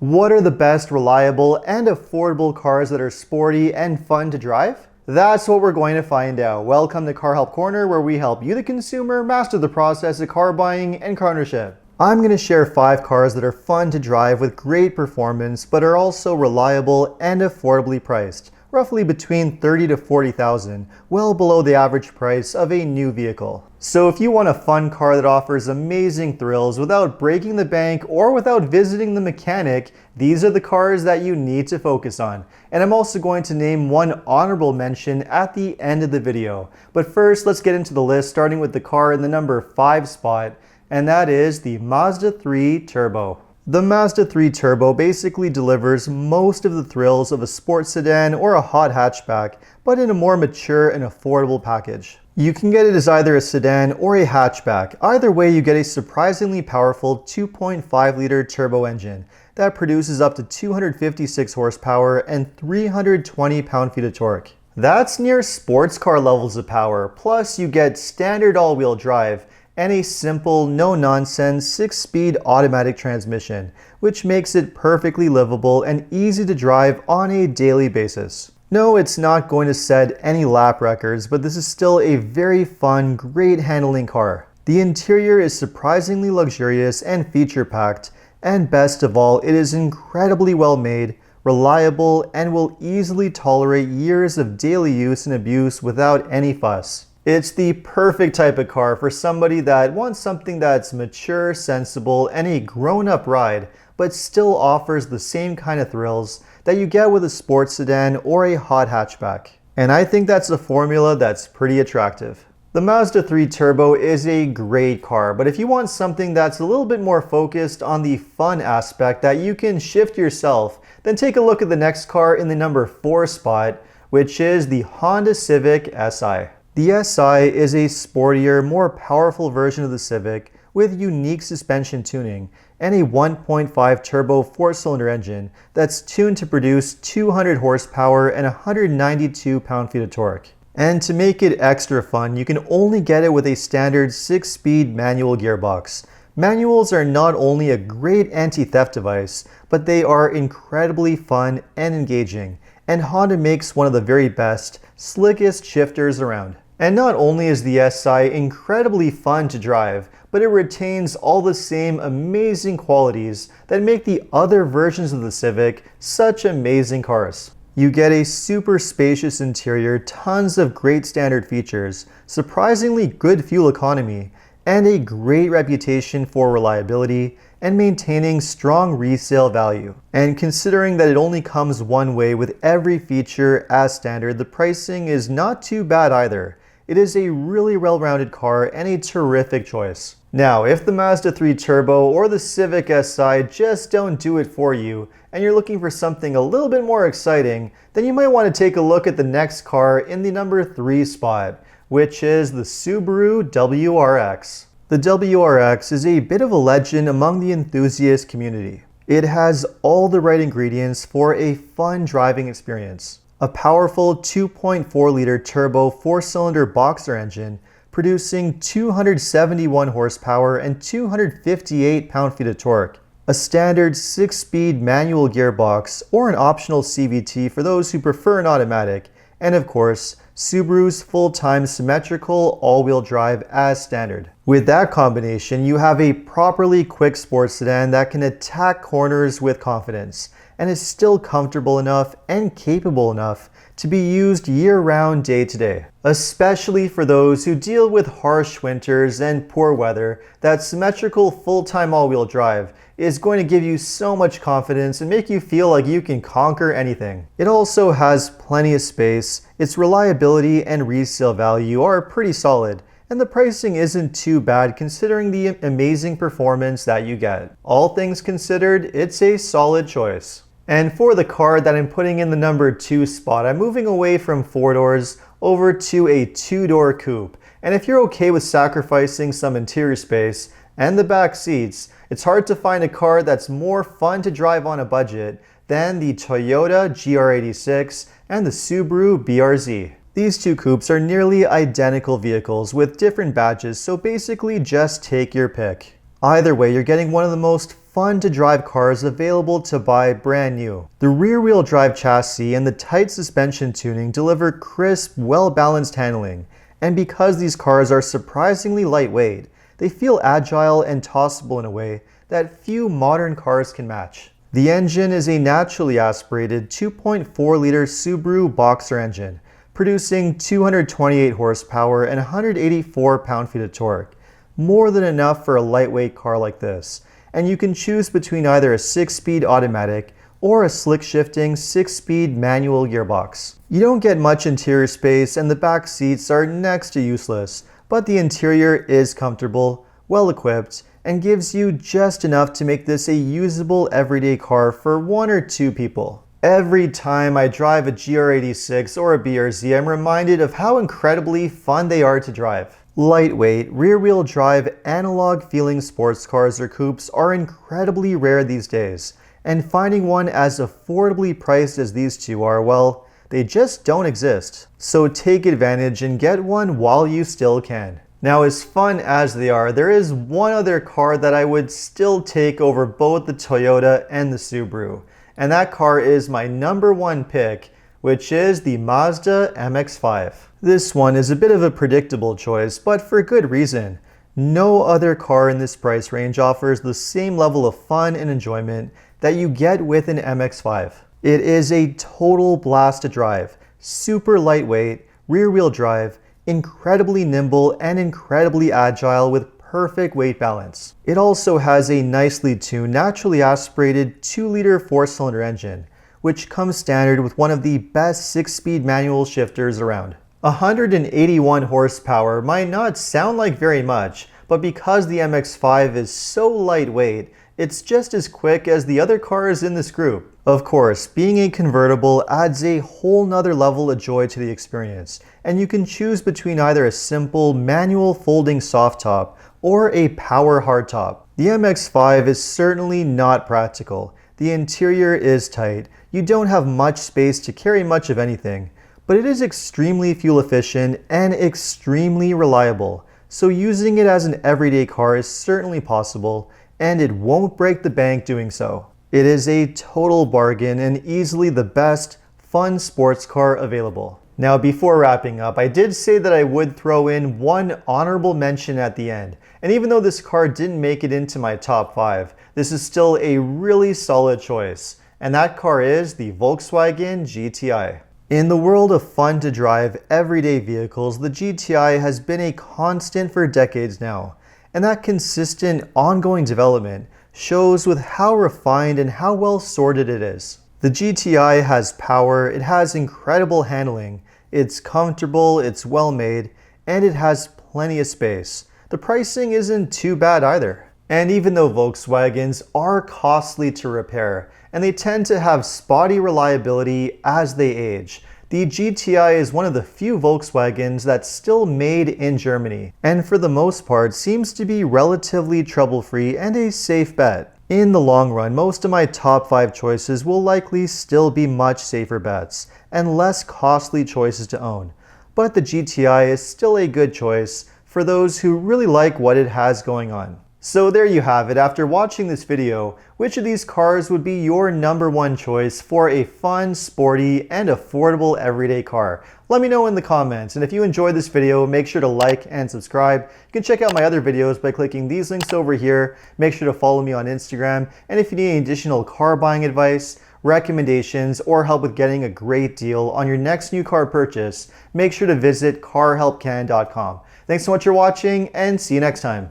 What are the best reliable and affordable cars that are sporty and fun to drive? That's what we're going to find out. Welcome to Car Help Corner, where we help you, the consumer, master the process of car buying and car ownership. I'm going to share 5 cars that are fun to drive with great performance, but are also reliable and affordably priced, roughly between $30,000 to $40,000, well below the average price of a new vehicle. So if you want a fun car that offers amazing thrills without breaking the bank or without visiting the mechanic, these are the cars that you need to focus on. And I'm also going to name one honorable mention at the end of the video. But first, let's get into the list, starting with the car in the number 5 spot, and that is the Mazda 3 Turbo. The Mazda 3 Turbo basically delivers most of the thrills of a sports sedan or a hot hatchback, but in a more mature and affordable package. You can get it as either a sedan or a hatchback. Either way, you get a surprisingly powerful 2.5-liter turbo engine that produces up to 256 horsepower and 320 pound-feet of torque. That's near sports car levels of power, plus you get standard all-wheel drive and a simple, no-nonsense 6-speed automatic transmission, which makes it perfectly livable and easy to drive on a daily basis. No, it's not going to set any lap records, but this is still a very fun, great handling car. The interior is surprisingly luxurious and feature-packed, and best of all, it is incredibly well made, reliable, and will easily tolerate years of daily use and abuse without any fuss. It's the perfect type of car for somebody that wants something that's mature, sensible, and a grown-up ride, but still offers the same kind of thrills that you get with a sports sedan or a hot hatchback. And I think that's a formula that's pretty attractive. The Mazda 3 Turbo is a great car, but if you want something that's a little bit more focused on the fun aspect that you can shift yourself, then take a look at the next car in the number 4 spot, which is the Honda Civic Si. The Si is a sportier, more powerful version of the Civic with unique suspension tuning and a 1.5 turbo 4-cylinder engine that's tuned to produce 200 horsepower and 192 pound-feet of torque. And to make it extra fun, you can only get it with a standard 6-speed manual gearbox. Manuals are not only a great anti-theft device, but they are incredibly fun and engaging, and Honda makes one of the very best, slickest shifters around. And not only is the Si incredibly fun to drive, but it retains all the same amazing qualities that make the other versions of the Civic such amazing cars. You get a super spacious interior, tons of great standard features, surprisingly good fuel economy, and a great reputation for reliability and maintaining strong resale value. And considering that it only comes one way with every feature as standard, the pricing is not too bad either. It is a really well-rounded car and a terrific choice. Now, if the Mazda 3 Turbo or the Civic Si just don't do it for you, and you're looking for something a little bit more exciting, then you might want to take a look at the next car in the number 3 spot, which is the Subaru WRX. The WRX is a bit of a legend among the enthusiast community. It has all the right ingredients for a fun driving experience. A powerful 2.4-liter turbo 4-cylinder boxer engine producing 271 horsepower and 258 pound-feet of torque. A standard 6-speed manual gearbox or an optional CVT for those who prefer an automatic. And of course, Subaru's full-time symmetrical all-wheel drive as standard. With that combination, you have a properly quick sports sedan that can attack corners with confidence and is still comfortable enough and capable enough to be used year-round, day-to-day. Especially for those who deal with harsh winters and poor weather, that symmetrical full-time all-wheel drive is going to give you so much confidence and make you feel like you can conquer anything. It also has plenty of space, its reliability and resale value are pretty solid, and the pricing isn't too bad considering the amazing performance that you get. All things considered, it's a solid choice. And for the car that I'm putting in the number 2 spot, I'm moving away from 4 doors over to a 2-door coupe. And if you're okay with sacrificing some interior space and the back seats, it's hard to find a car that's more fun to drive on a budget than the Toyota GR86 and the Subaru BRZ. These two coupes are nearly identical vehicles with different badges, so basically just take your pick. Either way, you're getting one of the most fun to drive cars available to buy brand new. The rear-wheel drive chassis and the tight suspension tuning deliver crisp, well-balanced handling. And because these cars are surprisingly lightweight, they feel agile and tossable in a way that few modern cars can match. The engine is a naturally aspirated 2.4-liter Subaru Boxer engine, producing 228 horsepower and 184 pound-feet of torque, more than enough for a lightweight car like this. And you can choose between either a 6-speed automatic or a slick-shifting 6-speed manual gearbox. You don't get much interior space and the back seats are next to useless, but the interior is comfortable, well-equipped, and gives you just enough to make this a usable everyday car for 1 or 2 people. Every time I drive a GR86 or a BRZ, I'm reminded of how incredibly fun they are to drive. Lightweight, rear-wheel drive, analog-feeling sports cars or coupes are incredibly rare these days, and finding one as affordably priced as these two are, well, they just don't exist. So take advantage and get one while you still can. Now, as fun as they are, there is one other car that I would still take over both the Toyota and the Subaru. And that car is my #1 pick, which is the Mazda MX-5. This one is a bit of a predictable choice, but for good reason. No other car in this price range offers the same level of fun and enjoyment that you get with an MX-5. It is a total blast to drive, super lightweight, rear-wheel drive, incredibly nimble and incredibly agile with perfect weight balance. It also has a nicely tuned, naturally aspirated 2-liter 4-cylinder engine, which comes standard with one of the best 6-speed manual shifters around. 181 horsepower might not sound like very much, but because the MX-5 is so lightweight, it's just as quick as the other cars in this group. Of course, being a convertible adds a whole nother level of joy to the experience, and you can choose between either a simple manual folding soft top or a power hardtop. The MX-5 is certainly not practical. The interior is tight, you don't have much space to carry much of anything, but it is extremely fuel efficient and extremely reliable, so using it as an everyday car is certainly possible, and it won't break the bank doing so. It is a total bargain and easily the best fun sports car available. Now, before wrapping up, I did say that I would throw in one honorable mention at the end. And even though this car didn't make it into my top 5, this is still a really solid choice. And that car is the Volkswagen GTI. In the world of fun to drive everyday vehicles, the GTI has been a constant for decades now. And that consistent, ongoing development shows with how refined and how well sorted it is. The GTI has power, it has incredible handling, it's comfortable, it's well made, and it has plenty of space. The pricing isn't too bad either. And even though Volkswagens are costly to repair, and they tend to have spotty reliability as they age, the GTI is one of the few Volkswagens that's still made in Germany, and for the most part seems to be relatively trouble-free and a safe bet. In the long run, most of my top 5 choices will likely still be much safer bets, and less costly choices to own. But the GTI is still a good choice for those who really like what it has going on. So there you have it. After watching this video, which of these cars would be your #1 choice for a fun, sporty, and affordable everyday car? Let me know in the comments, and if you enjoyed this video, make sure to like and subscribe. You can check out my other videos by clicking these links over here. Make sure to follow me on Instagram, and if you need any additional car buying advice, recommendations, or help with getting a great deal on your next new car purchase, make sure to visit carhelpcan.com. Thanks so much for watching, and see you next time.